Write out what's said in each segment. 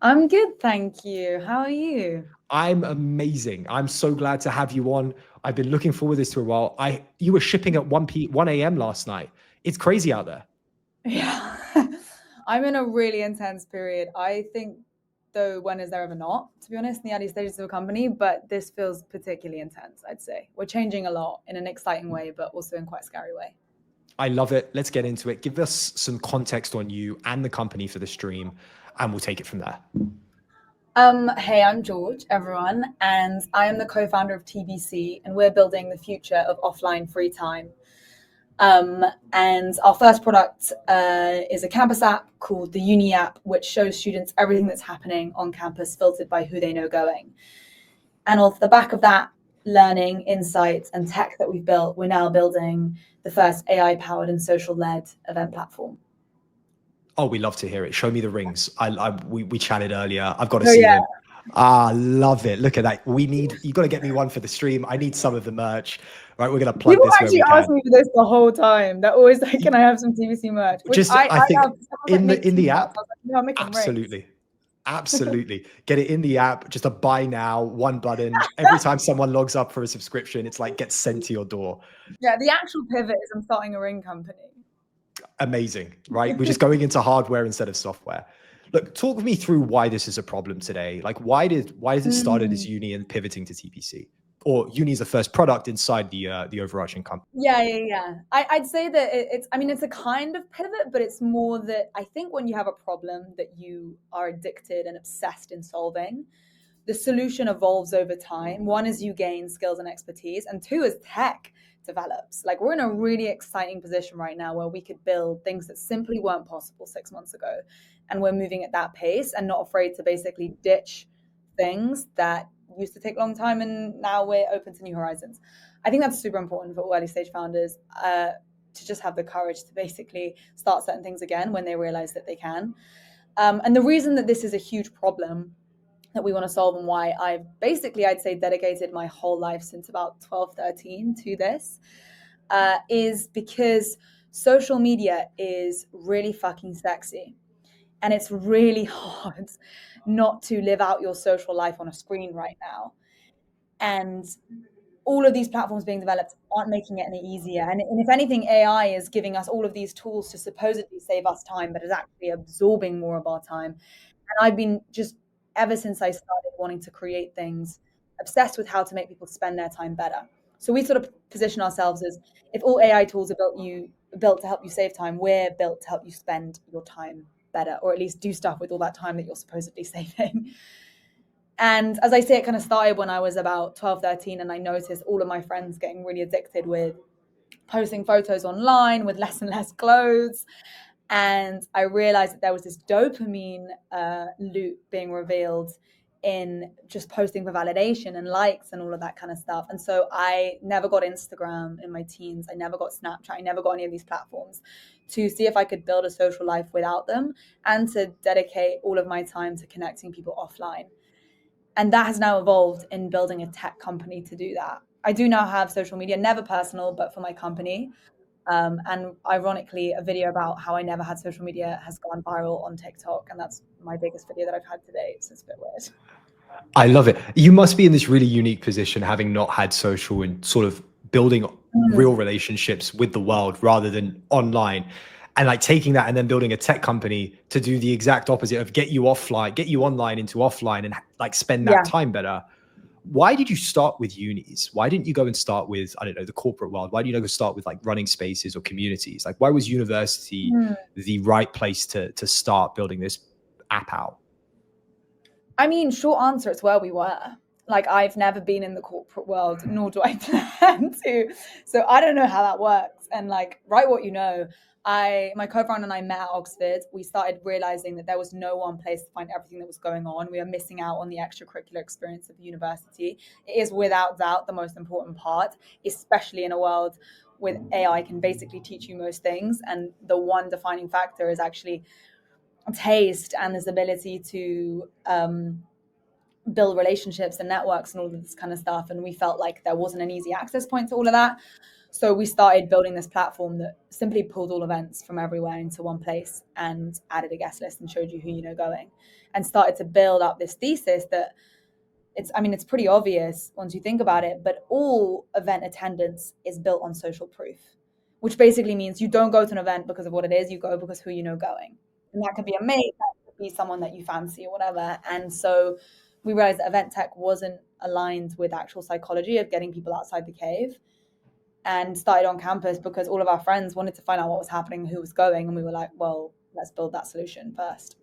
I'm good, thank you. How are you? I'm amazing. I'm so glad to have you on. I've been looking forward to this for a while. You were shipping at 1 a.m. last night. It's crazy out there. Yeah. I'm in a really intense period. I think, though, when is there ever not, to be honest, in the early stages of a company, but this feels particularly intense, I'd say. We're changing a lot in an exciting way, but also in quite a scary way. I love it. Let's get into it. Give us some context on you and the company for the stream, and we'll take it from there. Hey, I'm George, everyone, and I am the co-founder of TBC, and we're building the future of offline free time. And our first product is a campus app called the Uni app, which shows students everything that's happening on campus, filtered by who they know going. And off the back of that learning, insights, and tech that we've built, we're now building the first AI-powered and social-led event platform. Oh, we love to hear it. Show me the rings. We chatted earlier. I've got to Oh see yeah. them. Love it. Look at that. You got to get me one for the stream. I need some of the merch. Right, we're gonna plug People this where actually we ask can. me for this the whole time. They're always like, "Can I have some TBC merch?" Which Just, I I think have. Someone's like, in "Make the t-shirts." app, I was like, "No, I'm making rings." absolutely. Absolutely. Get it in the app, just a buy now, one button. Every time someone logs up for a subscription, it's like gets sent to your door. Yeah, the actual pivot is I'm starting a ring company. Amazing, right? We're just going into hardware instead of software. Look, talk me through why this is a problem today. Like why is it started as Mm. uni and pivoting to TPC? Or uni is the first product inside the overarching company. Yeah. I'd say that it's, I mean, it's a kind of pivot, but it's more that I think when you have a problem that you are addicted and obsessed in solving, the solution evolves over time. One is you gain skills and expertise, and two is tech develops. Like we're in a really exciting position right now where we could build things that simply weren't possible 6 months ago. And we're moving at that pace and not afraid to basically ditch things that used to take a long time, and now we're open to new horizons. I think that's super important for early stage founders, to just have the courage to basically start certain things again when they realize that they can. And the reason that this is a huge problem that we want to solve, and why I've basically, I'd say, dedicated my whole life since about 12, 13 to this, is because social media is really fucking sexy. And it's really hard not to live out your social life on a screen right now. And all of these platforms being developed aren't making it any easier. And if anything, AI is giving us all of these tools to supposedly save us time, but is actually absorbing more of our time. And I've been just, ever since I started wanting to create things, obsessed with how to make people spend their time better. So we sort of position ourselves as, if all AI tools are built to help you save time, we're built to help you spend your time better, or at least do stuff with all that time that you're supposedly saving. And as I say, it kind of started when I was about 12, 13, and I noticed all of my friends getting really addicted with posting photos online with less and less clothes. And I realized that there was this dopamine loop being revealed in just posting for validation and likes and all of that kind of stuff. And so I never got Instagram in my teens. I never got Snapchat. I never got any of these platforms, to see if I could build a social life without them, and to dedicate all of my time to connecting people offline. And that has now evolved in building a tech company to do that. I do now have social media, never personal, but for my company. And ironically, a video about how I never had social media has gone viral on TikTok, and that's my biggest video that I've had to date. So it's a bit weird. I love it. You must be in this really unique position, having not had social and sort of building real Mm. relationships with the world rather than online. And like taking that and then building a tech company to do the exact opposite of get you offline, get you online into offline and like spend that Yeah. time better. Why did you start with unis? Why didn't you go and start with, I don't know, the corporate world? Why did you go start with like running spaces or communities? Like, why was university Mm. the right place to start building this app out? I mean, short answer, it's where we were. Like, I've never been in the corporate world, nor do I plan to. So I don't know how that works. And like, write what you know. My co-founder and I met at Oxford. We started realizing that there was no one place to find everything that was going on. We are missing out on the extracurricular experience of the university. It is without doubt the most important part, especially in a world with AI can basically teach you most things. And the one defining factor is actually taste and this ability to build relationships and networks and all of this kind of stuff. And we felt like there wasn't an easy access point to all of that. So we started building this platform that simply pulled all events from everywhere into one place and added a guest list and showed you who you know going, and started to build up this thesis that it's pretty obvious once you think about it, but all event attendance is built on social proof, which basically means you don't go to an event because of what it is, you go because who you know going. And that could be a mate, that could be someone that you fancy or whatever. And so we realized that event tech wasn't aligned with actual psychology of getting people outside the cave, and started on campus because all of our friends wanted to find out what was happening, who was going, and we were like, well, let's build that solution first.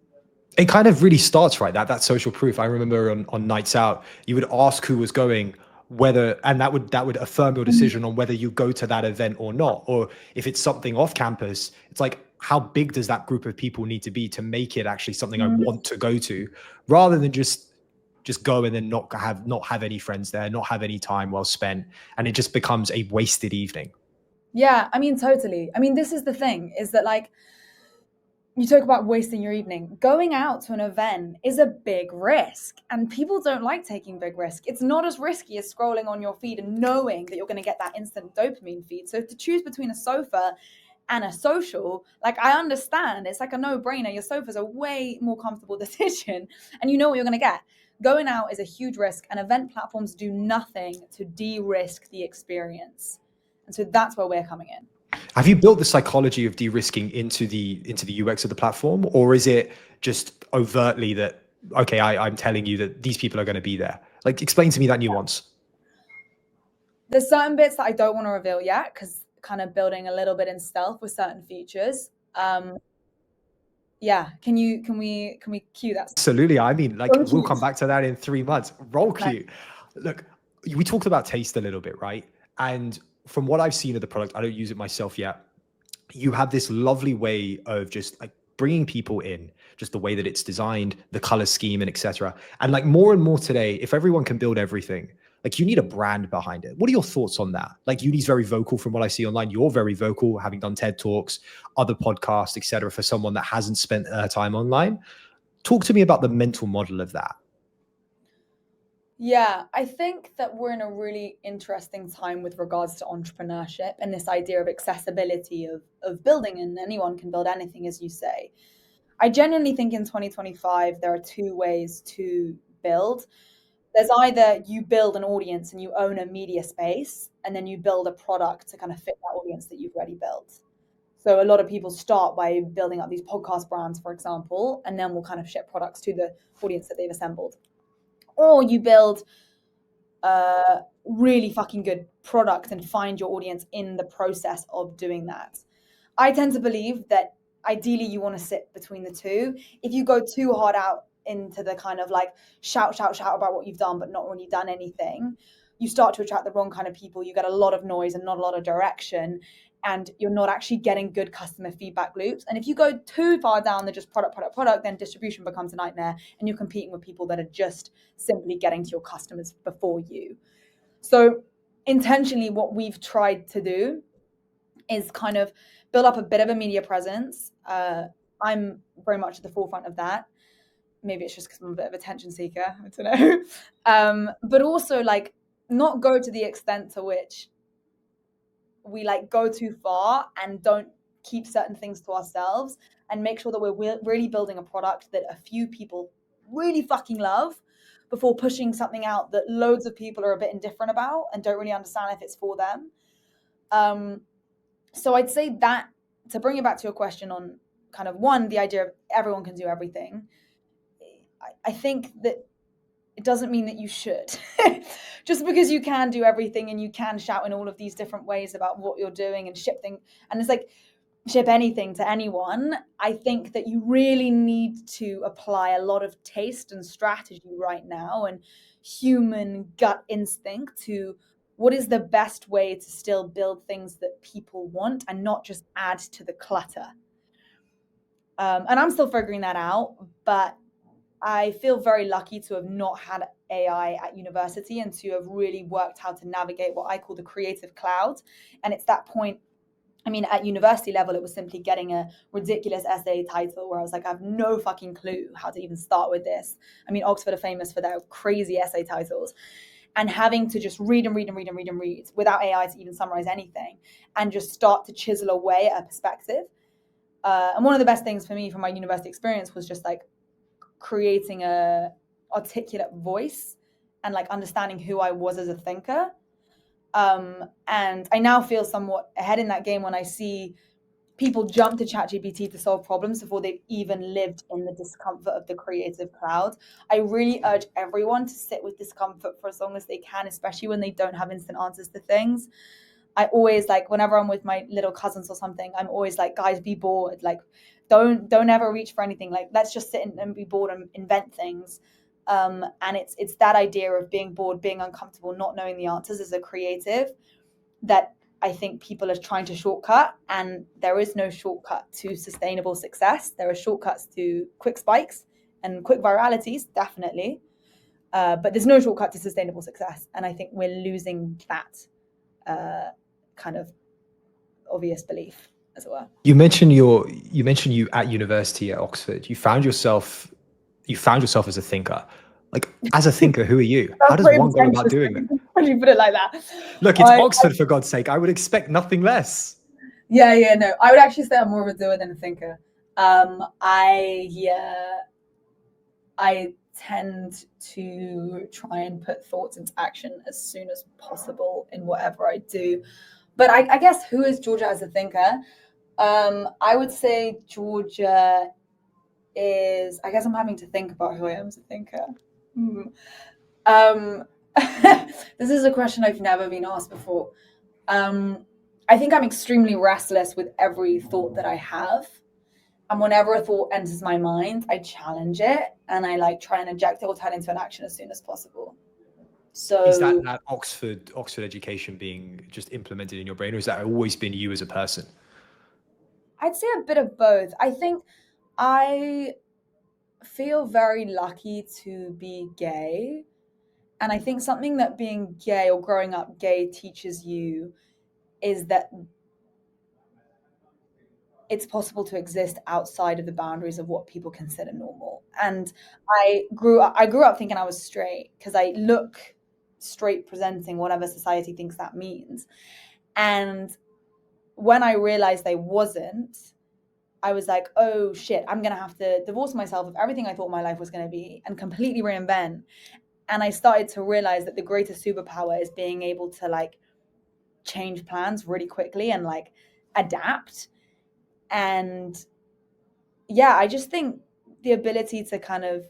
It kind of really starts right, that social proof. I remember on nights out, you would ask who was going, whether, and that would affirm your decision on whether you go to that event or not. Or if it's something off campus, it's like, how big does that group of people need to be to make it actually something I want to go to, rather than just go and then not have any friends there, not have any time well spent, and it just becomes a wasted evening. Yeah, I mean, totally. I mean, this is the thing, is that like, you talk about wasting your evening. Going out to an event is a big risk, and people don't like taking big risk. It's not as risky as scrolling on your feed and knowing that you're going to get that instant dopamine feed. So to choose between a sofa and a social, like, I understand, it's like a no-brainer. Your sofa's a way more comfortable decision, and you know what you're going to get. Going out is a huge risk, and event platforms do nothing to de-risk the experience. And so that's where we're coming in. Have you built the psychology of de-risking into the UX of the platform, or is it just overtly that, okay, I'm telling you that these people are going to be there? Like, explain to me that nuance. There's certain bits that I don't want to reveal yet, because kind of building a little bit in stealth with certain features. Yeah, can we cue that? Absolutely. I mean, like, we'll come back to that in 3 months. Roll cue. Look, we talked about taste a little bit, right? And from what I've seen of the product, I don't use it myself yet, you have this lovely way of just like bringing people in, just the way that it's designed, the color scheme, and etc. And like more and more today, if everyone can build everything, like, you need a brand behind it. What are your thoughts on that? Like, Uni's very vocal from what I see online. You're very vocal, having done TED Talks, other podcasts, etc. For someone that hasn't spent time online, talk to me about the mental model of that. Yeah, I think that we're in a really interesting time with regards to entrepreneurship and this idea of accessibility of building, and anyone can build anything, as you say. I genuinely think in 2025, there are two ways to build. There's either you build an audience and you own a media space, and then you build a product to kind of fit that audience that you've already built. So a lot of people start by building up these podcast brands, for example, and then we'll kind of ship products to the audience that they've assembled. Or you build a really fucking good product and find your audience in the process of doing that. I tend to believe that ideally you want to sit between the two. If you go too hard out into the kind of like shout about what you've done but not really done anything, you start to attract the wrong kind of people. You get a lot of noise and not a lot of direction, and you're not actually getting good customer feedback loops. And if you go too far down the just product, then distribution becomes a nightmare, and you're competing with people that are just simply getting to your customers before you. So intentionally, what we've tried to do is kind of build up a bit of a media presence. I'm very much at the forefront of that. Maybe it's just because I'm a bit of attention seeker. I don't know. But also, like, not go to the extent to which we like go too far and don't keep certain things to ourselves, and make sure that we're really building a product that a few people really fucking love before pushing something out that loads of people are a bit indifferent about and don't really understand if it's for them. So I'd say that, to bring it back to your question on kind of one, the idea of everyone can do everything, I think that it doesn't mean that you should. Just because you can do everything and you can shout in all of these different ways about what you're doing and ship things, and it's like ship anything to anyone, I think that you really need to apply a lot of taste and strategy right now and human gut instinct to what is the best way to still build things that people want and not just add to the clutter. And I'm still figuring that out, but I feel very lucky to have not had AI at university and to have really worked how to navigate what I call the creative cloud. And it's that point, I mean, at university level, it was simply getting a ridiculous essay title where I was like, I have no fucking clue how to even start with this. I mean, Oxford are famous for their crazy essay titles. and having to just read without AI to even summarize anything, and just start to chisel away at a perspective. And one of the best things for me from my university experience was just like creating a articulate voice and like understanding who I was as a thinker. And I now feel somewhat ahead in that game when I see people jump to ChatGPT to solve problems before they've even lived in the discomfort of the creative cloud. I really urge everyone to sit with discomfort for as long as they can, especially when they don't have instant answers to things. I always, like, whenever I'm with my little cousins or something, I'm always like, guys, be bored. Like, don't ever reach for anything. Like, let's just sit and be bored and invent things. And it's that idea of being bored, being uncomfortable, not knowing the answers as a creative that I think people are trying to shortcut, and there is no shortcut to sustainable success. There are shortcuts to quick spikes and quick viralities, definitely, but there's no shortcut to sustainable success. And I think we're losing that kind of obvious belief, as it were. You mentioned you at university at Oxford. You found yourself as a thinker. Like, as a thinker, who are you? How does one go about doing that? When you put it like that. Look, it's Oxford, for God's sake. I would expect nothing less. Yeah, no. I would actually say I'm more of a doer than a thinker. I tend to try and put thoughts into action as soon as possible in whatever I do. But I guess, who is Georgia as a thinker? I would say Georgia is, I guess I'm having to think about who I am as a thinker. This is a question I've never been asked before. I think I'm extremely restless with every thought that I have. And whenever a thought enters my mind, I challenge it and I like try and inject it or turn it into an action as soon as possible. So is that Oxford education being just implemented in your brain, or has that always been you as a person? I'd say a bit of both. I think I feel very lucky to be gay. And I think something that being gay or growing up gay teaches you is that it's possible to exist outside of the boundaries of what people consider normal. And I grew up thinking I was straight because I look straight presenting, whatever society thinks that means. And when I realized I wasn't, I was like, oh shit, I'm going to have to divorce myself of everything I thought my life was going to be and completely reinvent. And I started to realize that the greatest superpower is being able to like change plans really quickly and like adapt. And yeah, I just think the ability to kind of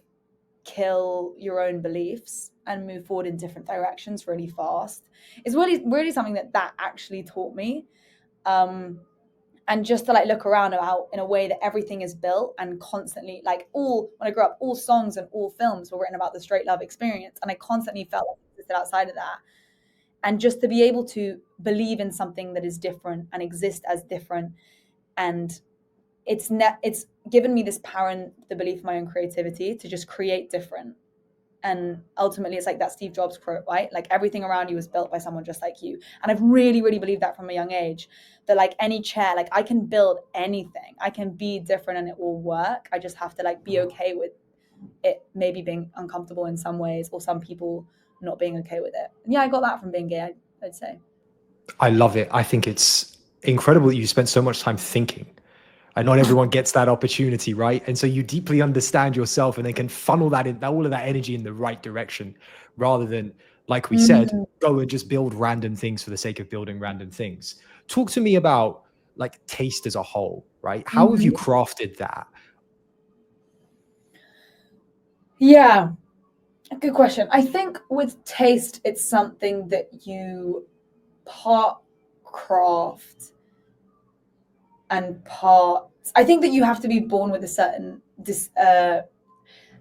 kill your own beliefs and move forward in different directions really fast is really something that actually taught me. And just to like look around out in a way that everything is built and constantly, like, when I grew up, all songs and all films were written about the straight love experience, and I constantly felt like I existed outside of that. And just to be able to believe in something that is different and exist as different, and it's given me this power and the belief in my own creativity to just create different. And ultimately, it's like that Steve Jobs quote, right? Like, everything around you was built by someone just like you. And I've really, really believed that from a young age, that like any chair, like I can build anything. I can be different and it will work. I just have to like be okay with it maybe being uncomfortable in some ways, or some people not being okay with it. And yeah, I got that from being gay, I'd say. I love it. I think it's incredible that you spent so much time thinking. And not everyone gets that opportunity, right? And so you deeply understand yourself and then can funnel all of that energy in the right direction, rather than, like we said, go and just build random things for the sake of building random things. Talk to me about like taste as a whole, right? How have you crafted that? Yeah, good question. I think with taste, it's something that you part craft and part, I think that you have to be born with a certain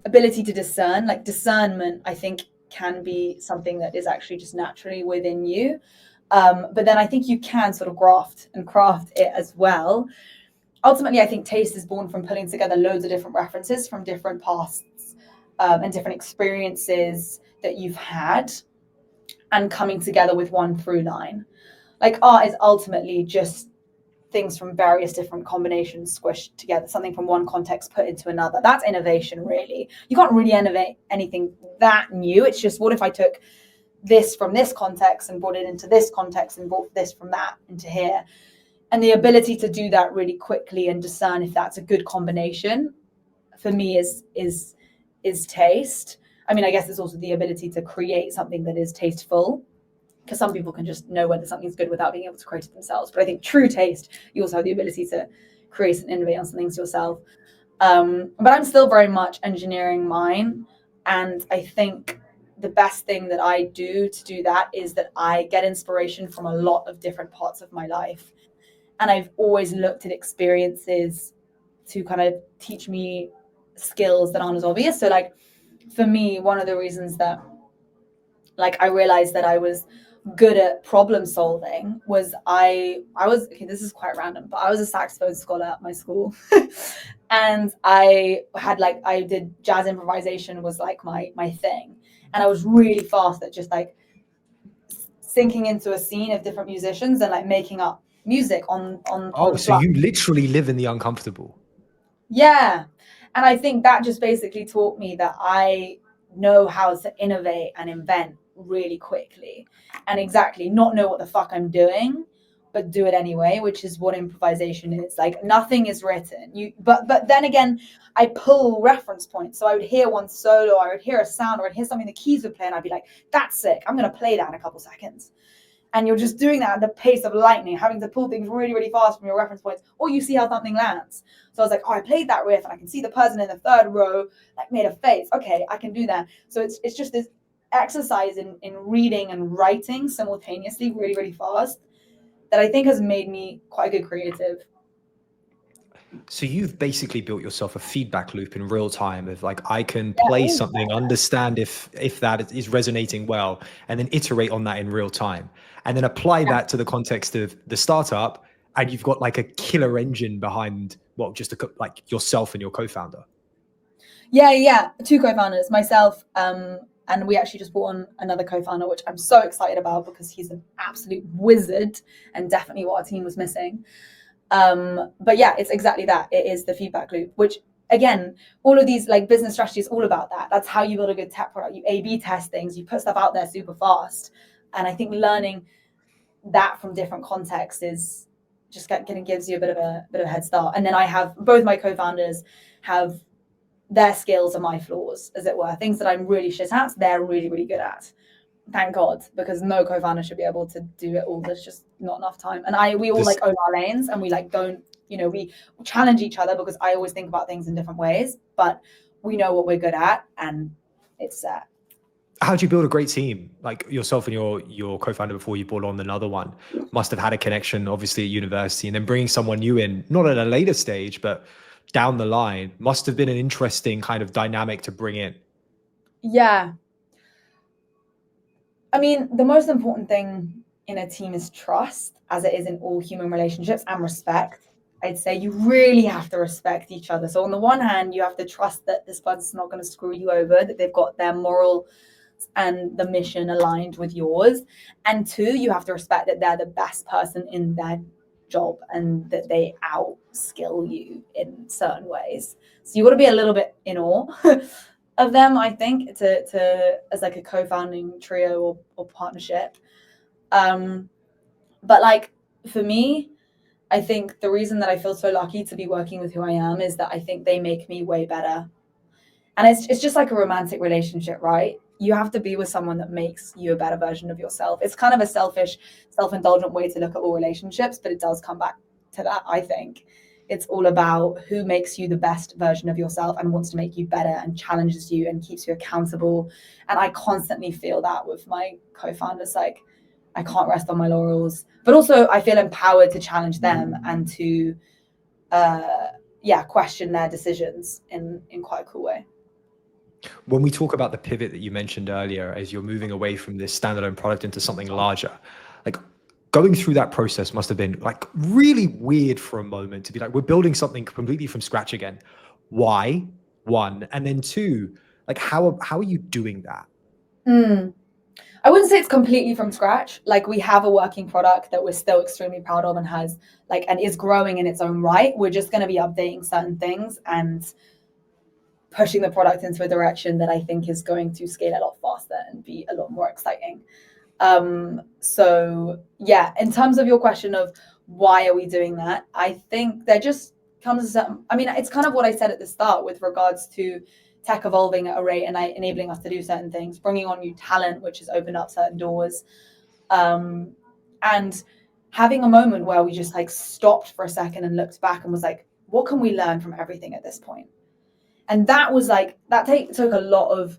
ability to discern. Like, discernment, I think, can be something that is actually just naturally within you. But then I think you can sort of graft and craft it as well. Ultimately, I think taste is born from putting together loads of different references from different pasts and different experiences that you've had, and coming together with one through line. Like, art is ultimately just things from various different combinations squished together, something from one context put into another. That's innovation, really. You can't really innovate anything that new. It's just, what if I took this from this context and brought it into this context and brought this from that into here. And the ability to do that really quickly and discern if that's a good combination for me is taste. I mean, I guess it's also the ability to create something that is tasteful, because some people can just know whether something's good without being able to create it themselves. But I think true taste, you also have the ability to create and innovate on some things yourself. But I'm still very much engineering mine. And I think the best thing that I do to do that is that I get inspiration from a lot of different parts of my life. And I've always looked at experiences to kind of teach me skills that aren't as obvious. So like for me, one of the reasons that like I realized that I was good at problem solving was I was, okay, this is quite random, but I was a saxophone scholar at my school. And I did jazz improvisation was like my thing. And I was really fast at just like sinking into a scene of different musicians and like making up music on the so fly. you literally live in the uncomfortable. Yeah. And I think that just basically taught me that I know how to innovate and invent really quickly and exactly not know what the fuck I'm doing, but do it anyway, which is what improvisation is. Like nothing is written. But then again, I pull reference points. So I would hear one solo, or I would hear a sound, or I'd hear something the keys would play, and I'd be like, that's sick. I'm going to play that in a couple seconds. And you're just doing that at the pace of lightning, having to pull things really, really fast from your reference points, or you see how something lands. So I was like, oh, I played that riff and I can see the person in the third row like made a face. Okay, I can do that. So it's just this exercise in reading and writing simultaneously really, really fast that I think has made me quite a good creative. So you've basically built yourself a feedback loop in real time of like, I can play something, understand if that is resonating well, and then iterate on that in real time, and then apply that to the context of the startup. And you've got like a killer engine behind, well, just like yourself and your co-founder. Yeah. 2 co-founders, myself, and we actually just brought on another co-founder, which I'm so excited about because he's an absolute wizard and definitely what our team was missing. But yeah, it's exactly that. It is the feedback loop, which again, all of these like business strategies, all about that. That's how you build a good tech product. You A/B test things, you put stuff out there super fast. And I think learning that from different contexts is just gives you a bit of a head start. And then I have both my co-founders have their skills and my flaws, as it were. Things that I'm really shit at, they're really, really good at. Thank God, because no co-founder should be able to do it all. There's just not enough time. And we all like own our lanes, and we like don't, we challenge each other because I always think about things in different ways, but we know what we're good at, and it's set. How do you build a great team? Like yourself and your co-founder before you brought on another one must have had a connection, obviously at university, and then bringing someone new in, not at a later stage, but down the line, must have been an interesting kind of dynamic to bring in. Yeah. I mean, the most important thing in a team is trust, as it is in all human relationships, and respect. I'd say you really have to respect each other. So on the one hand, you have to trust that this person's not going to screw you over, that they've got their moral and the mission aligned with yours. And 2, you have to respect that they're the best person in their job and that they outskill you in certain ways. So you got to be a little bit in awe of them, I think, to as like a co-founding trio or partnership. But like for me, I think the reason that I feel so lucky to be working with who I am is that I think they make me way better. And it's just like a romantic relationship, right? You have to be with someone that makes you a better version of yourself. It's kind of a selfish, self-indulgent way to look at all relationships, but it does come back to that, I think. It's all about who makes you the best version of yourself and wants to make you better and challenges you and keeps you accountable. And I constantly feel that with my co-founders. Like, I can't rest on my laurels, but also I feel empowered to challenge them and to, question their decisions in quite a cool way. When we talk about the pivot that you mentioned earlier, as you're moving away from this standalone product into something larger, like going through that process must have been like really weird for a moment to be like, we're building something completely from scratch again. Why? 1, and then 2, like how are you doing that? I wouldn't say it's completely from scratch. Like we have a working product that we're still extremely proud of and has and is growing in its own right. We're just going to be updating certain things and pushing the product into a direction that I think is going to scale a lot faster and be a lot more exciting. So yeah, in terms of your question of why are we doing that, I think there just comes a certain, I mean, it's kind of what I said at the start with regards to tech evolving at a rate and enabling us to do certain things, bringing on new talent, which has opened up certain doors, and having a moment where we just like stopped for a second and looked back and was like, what can we learn from everything at this point? And that was like, took a lot of,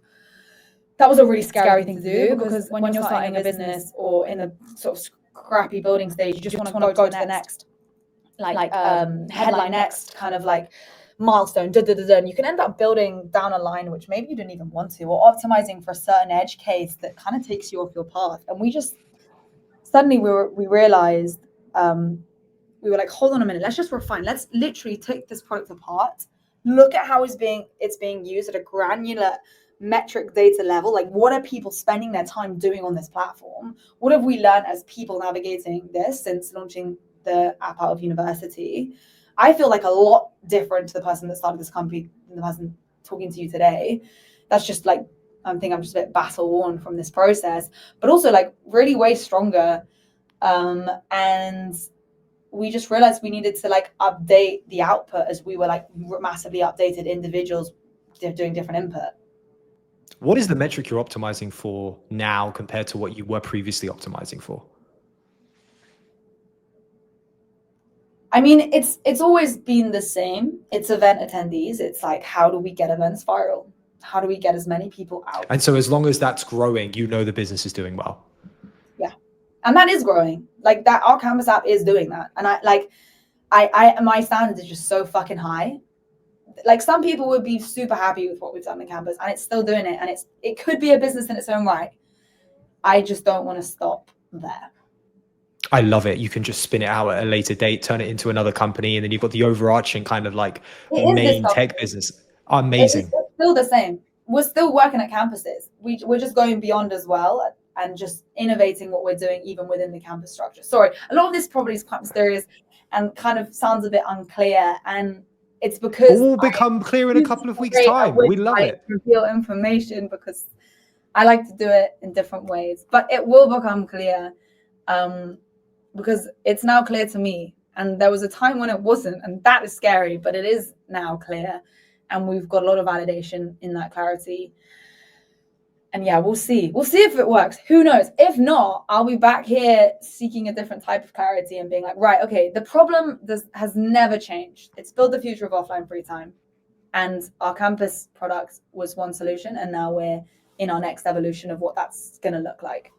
that was a really scary thing to do, because when you're starting a business or in a sort of scrappy building stage, you just want to go to the next, like headline, next kind of like milestone, and you can end up building down a line which maybe you didn't even want to, or optimizing for a certain edge case that kind of takes you off your path. And we just suddenly we realized, we were like, hold on a minute, let's just refine. Let's literally take this product apart, look at how it's being used at a granular metric data level. Like, what are people spending their time doing on this platform? What have we learned as people navigating this since launching the app out of university? I feel like a lot different to the person that started this company than the person talking to you today. That's just like, I think I'm just a bit battle worn from this process, but also like really way stronger. And we just realized we needed to like update the output as we were like massively updated individuals doing different input. What is the metric you're optimizing for now compared to what you were previously optimizing for? I mean, it's always been the same. It's event attendees. It's like, how do we get events viral? How do we get as many people out? And so as long as that's growing, you know the business is doing well. Yeah. And that is growing. Like that, our campus app is doing that. And my standards is just so fucking high. Like, some people would be super happy with what we've done on campus, and it's still doing it. And it could be a business in its own right. I just don't want to stop there. I love it. You can just spin it out at a later date, turn it into another company, and then you've got the overarching kind of like main tech business. Amazing. It's still the same. We're still working at campuses. We're just going beyond as well and just innovating what we're doing even within the campus structure. Sorry, a lot of this probably is quite mysterious and kind of sounds a bit unclear, and it's because it will become clear in a couple of weeks' time. We love it. Reveal information because I like to do it in different ways, but it will become clear, because it's now clear to me. And there was a time when it wasn't, and that is scary, but it is now clear. And we've got a lot of validation in that clarity. And yeah, we'll see. We'll see if it works. Who knows? If not, I'll be back here seeking a different type of clarity and being like, right, okay, the problem has never changed. It's build the future of offline free time. And our campus product was one solution. And now we're in our next evolution of what that's going to look like.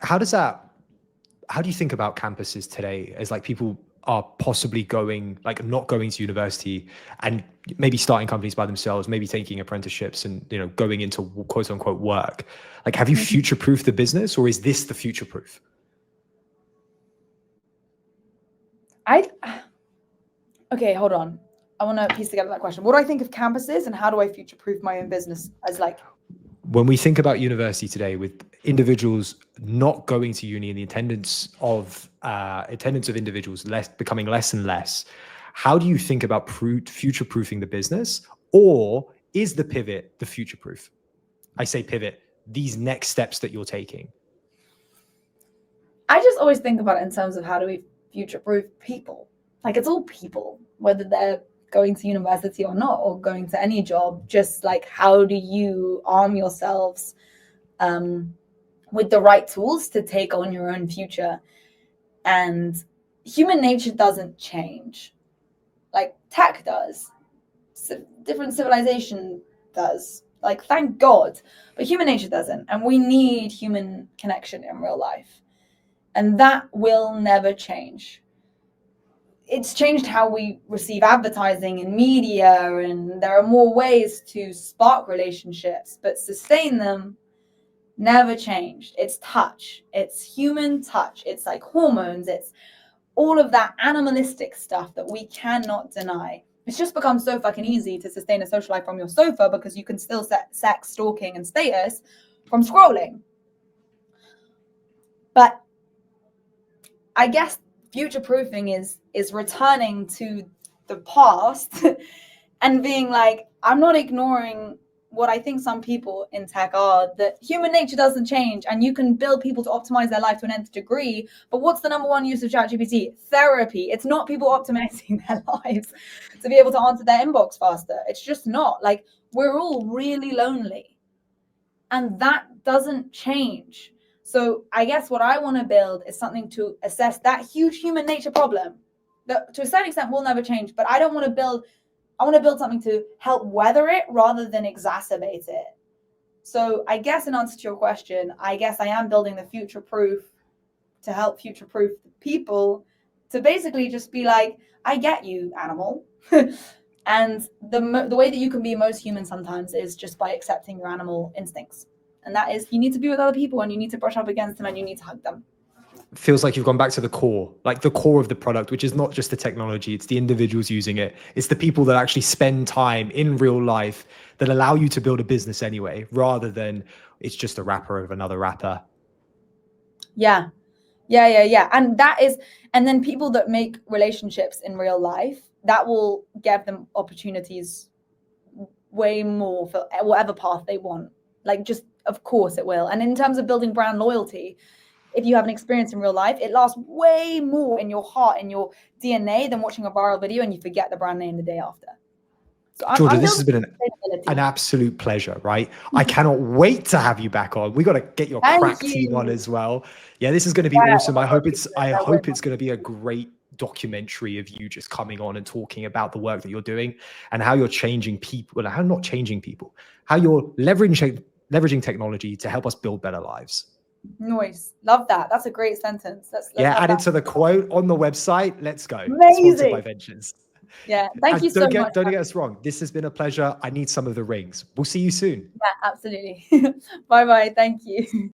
How do you think about campuses today as like people are possibly going, like not going to university and maybe starting companies by themselves, maybe taking apprenticeships and, you know, going into quote unquote work? Like, have you future-proofed the business, or is this the future-proof? Okay, hold on. I want to piece together that question. What do I think of campuses and how do I future-proof my own business as like... When we think about university today, with individuals not going to uni and the attendance of individuals becoming less and less, how do you think about future-proofing the business? Or is the pivot the future-proof? I say pivot, these next steps that you're taking. I just always think about it in terms of how do we future-proof people? Like, it's all people, whether they're going to university or not, or going to any job. Just like, how do you arm yourselves with the right tools to take on your own future? And human nature doesn't change. Like, tech does. Different civilization does. Like, thank God. But human nature doesn't. And we need human connection in real life. And that will never change. It's changed how we receive advertising and media, and there are more ways to spark relationships, but sustain them never changed. It's touch. It's human touch. It's like hormones. It's all of that animalistic stuff that we cannot deny. It's just become so fucking easy to sustain a social life from your sofa because you can still set sex, stalking, and status from scrolling. But I guess future-proofing is returning to the past and being like, I'm not ignoring what I think some people in tech are, that human nature doesn't change and you can build people to optimize their life to an nth degree. But what's the number one use of ChatGPT? Therapy. It's not people optimizing their lives to be able to answer their inbox faster. It's just not. Like, we're all really lonely and that doesn't change. So I guess what I want to build is something to assess that huge human nature problem that to a certain extent will never change. But I want to build something to help weather it rather than exacerbate it. So I guess in answer to your question, I guess I am building the future proof to help future proof people to basically just be like, I get you, animal. And the way that you can be most human sometimes is just by accepting your animal instincts. And that is, you need to be with other people and you need to brush up against them and you need to hug them. Feels like you've gone back to the core, like the core of the product, which is not just the technology, it's the individuals using it. It's the people that actually spend time in real life that allow you to build a business anyway, rather than it's just a wrapper of another wrapper. Yeah. And then people that make relationships in real life, that will give them opportunities way more for whatever path they want. Like, just, of course it will. And in terms of building brand loyalty, if you have an experience in real life, it lasts way more in your heart, in your DNA, than watching a viral video and you forget the brand name the day after. So Georgia, this has been an absolute pleasure, right? I cannot wait to have you back on. We got to get your crack team on as well. Yeah, this is going to be awesome. I hope it's going to be a great documentary of you just coming on and talking about the work that you're doing and how you're changing people, and how not changing people, how you're leveraging technology to help us build better lives. Nice. Love that. That's a great sentence. Let's add it to the quote on the website. Let's go. Amazing. Sponsored by Ventures. Yeah. Thank you so much. Don't get us wrong. This has been a pleasure. I need some of the rings. We'll see you soon. Yeah, absolutely. Bye-bye. Thank you.